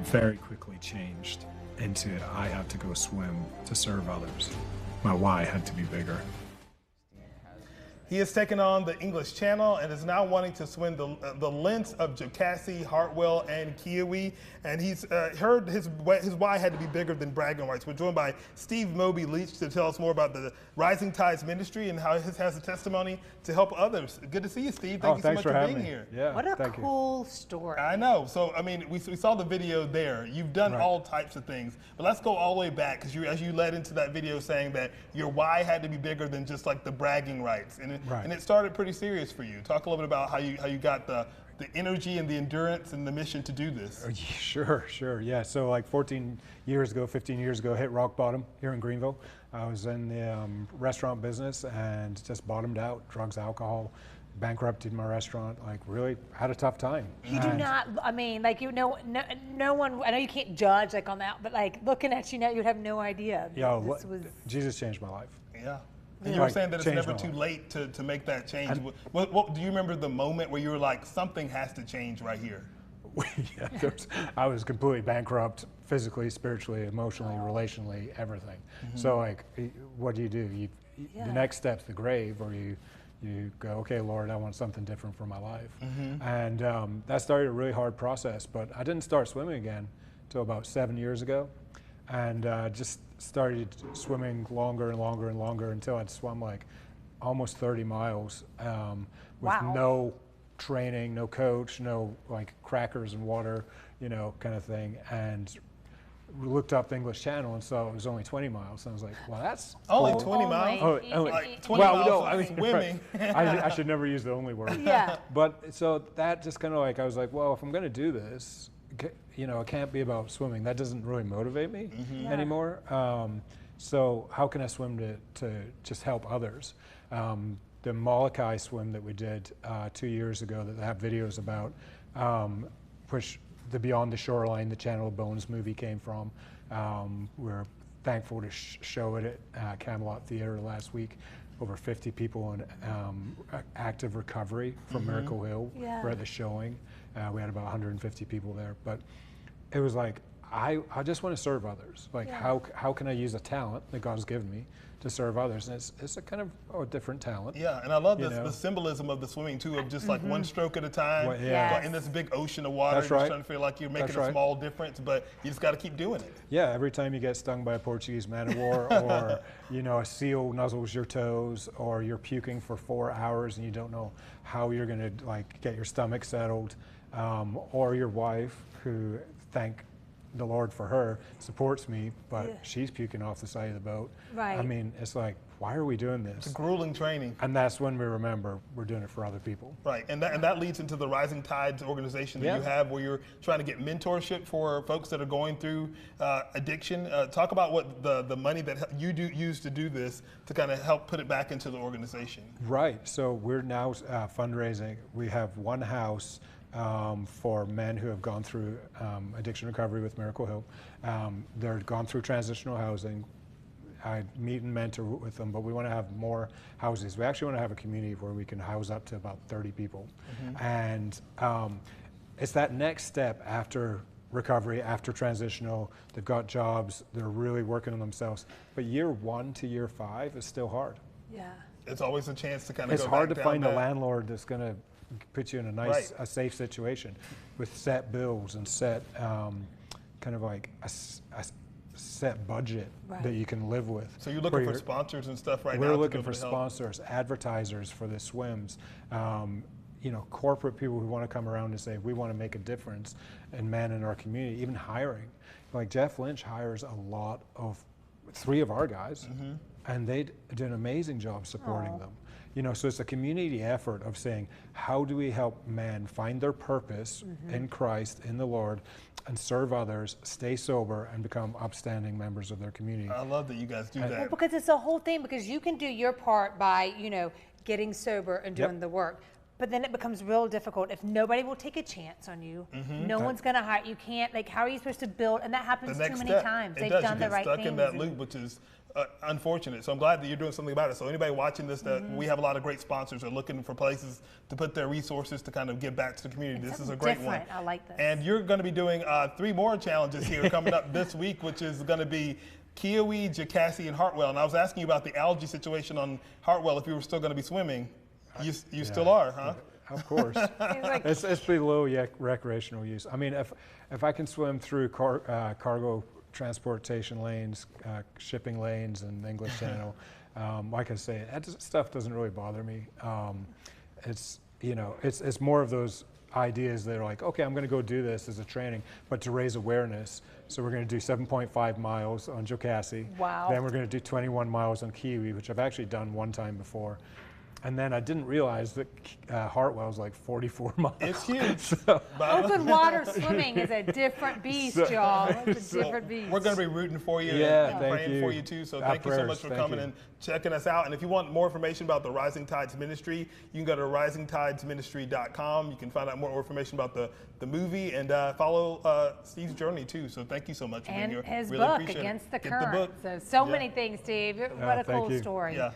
very quickly changed into I have to go swim to serve others. My why had to be bigger. He has taken on the English Channel and is now wanting to swim the lengths of Jocassee, Hartwell, and Kiowee. And he's heard his why had to be bigger than bragging rights. We're joined by Steve Moby Leitch to tell us more about the Rising Tides ministry and how it has a testimony to help others. Good to see you, Steve. Thank you so much for being here. Yeah, what a cool story. I know. So, I mean, we saw the video there. You've done all types of things. But let's go all the way back, because as you led into that video saying that your why had to be bigger than just like the bragging rights. And it started pretty serious for you. Talk a little bit about how you got the energy and the endurance and the mission to do this. Sure. Yeah, so like 15 years ago, hit rock bottom here in Greenville. I was in the restaurant business and just bottomed out, drugs, alcohol, bankrupted my restaurant, like really had a tough time. You do not, I mean, like, you know, no one, I know you can't judge like on that, but like looking at you now, you'd have no idea. Yeah, Jesus changed my life. Yeah. And you were saying that it's never too late to make that change. What do you remember the moment where you were like, something has to change right here? Yeah, I was completely bankrupt, physically, spiritually, emotionally, relationally, everything. So like, what do? The next step's the grave, or you go, okay, Lord, I want something different for my life. And that started a really hard process, but I didn't start swimming again until about 7 years ago. And just started swimming longer and longer and longer until I'd swum like almost 30 miles with no training, no coach, no like crackers and water, you know, kind of thing. And looked up the English Channel and saw it was only 20 miles. And I was like, well, that's only cool. 20 miles? Like 20 miles no, I mean, swimming. I should never use the only word. Yeah. But so that just kind of like, I was like, well, if I'm going to do this, you know, it can't be about swimming. That doesn't really motivate me anymore. So how can I swim to just help others? The Molokai swim that we did 2 years ago that I have videos about, which the Beyond the Shoreline, the Channel of Bones movie came from. We're thankful to show it at Camelot Theater last week. Over 50 people in active recovery from Miracle Hill were at the showing. We had about 150 people there, but it was like, I just want to serve others. Like, how can I use a talent that God's given me to serve others? And it's a kind of a different talent. Yeah, and I love the symbolism of the swimming too, of just like one stroke at a time, in this big ocean of water, just trying to feel like you're making a small difference, but you just got to keep doing it. Yeah, every time you get stung by a Portuguese man of war, or you know, a seal nuzzles your toes, or you're puking for 4 hours and you don't know how you're going to like get your stomach settled, or your wife, who, thank the Lord for her, supports me, but she's puking off the side of the boat. Right. I mean, it's like, why are we doing this? It's grueling training. And that's when we remember we're doing it for other people. Right, and that leads into the Rising Tides organization that you have, where you're trying to get mentorship for folks that are going through addiction. Talk about what the money that you use to do this to kind of help put it back into the organization. Right, so we're now fundraising. We have one house for men who have gone through addiction recovery with Miracle Hill. They're gone through transitional housing. I meet and mentor with them, but we want to have more houses. We actually want to have a community where we can house up to about 30 people. And it's that next step after recovery, after transitional. They've got jobs, they're really working on themselves. But year 1 to year 5 is still hard. Yeah. It's always a chance to kind of It's go hard back to down find that. a landlord that's going to put you in a nice, a safe situation with set bills and set kind of like a set budget that you can live with. So you're looking for sponsors and stuff right now? We're looking for sponsors, advertisers for the swims, you know, corporate people who want to come around and say, we want to make a difference in men in our community, even hiring. Like Jeff Lynch hires a lot of 3 of our guys, and they do an amazing job supporting them. You know, so it's a community effort of saying, how do we help men find their purpose in Christ, in the Lord, and serve others, stay sober, and become upstanding members of their community. I love that you guys do that. Well, because it's a whole thing, because you can do your part by, you know, getting sober and doing the work. But then it becomes real difficult if nobody will take a chance on you. No one's going to hire you. Can't, like, how are you supposed to build? And that happens too many times. They've done the right things. You get stuck in that loop, which is unfortunate. So I'm glad that you're doing something about it. So anybody watching this, that we have a lot of great sponsors are looking for places to put their resources to kind of give back to the community. This is a great one. I like this. And you're going to be doing 3 more challenges here coming up this week, which is going to be Kiowee, Jocassee, and Hartwell. And I was asking you about the algae situation on Hartwell, if you were still going to be swimming. You still are, huh? Of course. It's below recreational use. I mean, if I can swim through cargo transportation lanes, shipping lanes, and the English Channel, like I say, that stuff doesn't really bother me. It's more of those ideas that are like, okay, I'm going to go do this as a training, but to raise awareness. So we're going to do 7.5 miles on Jocassee. Wow. Then we're going to do 21 miles on Kiowee, which I've actually done one time before. And then I didn't realize that Hartwell is like 44 miles. It's huge. Open water swimming is a different beast, y'all. It's a different beast. We're going to be rooting for you and praying for you too. So thank you so much for coming and checking us out. And if you want more information about the Rising Tides Ministry, you can go to risingtidesministry.com. You can find out more information about the movie and follow Steve's journey too. So thank you so much for being here. And his really book, Against the Current. So many things, Steve. What a cool story. Yeah.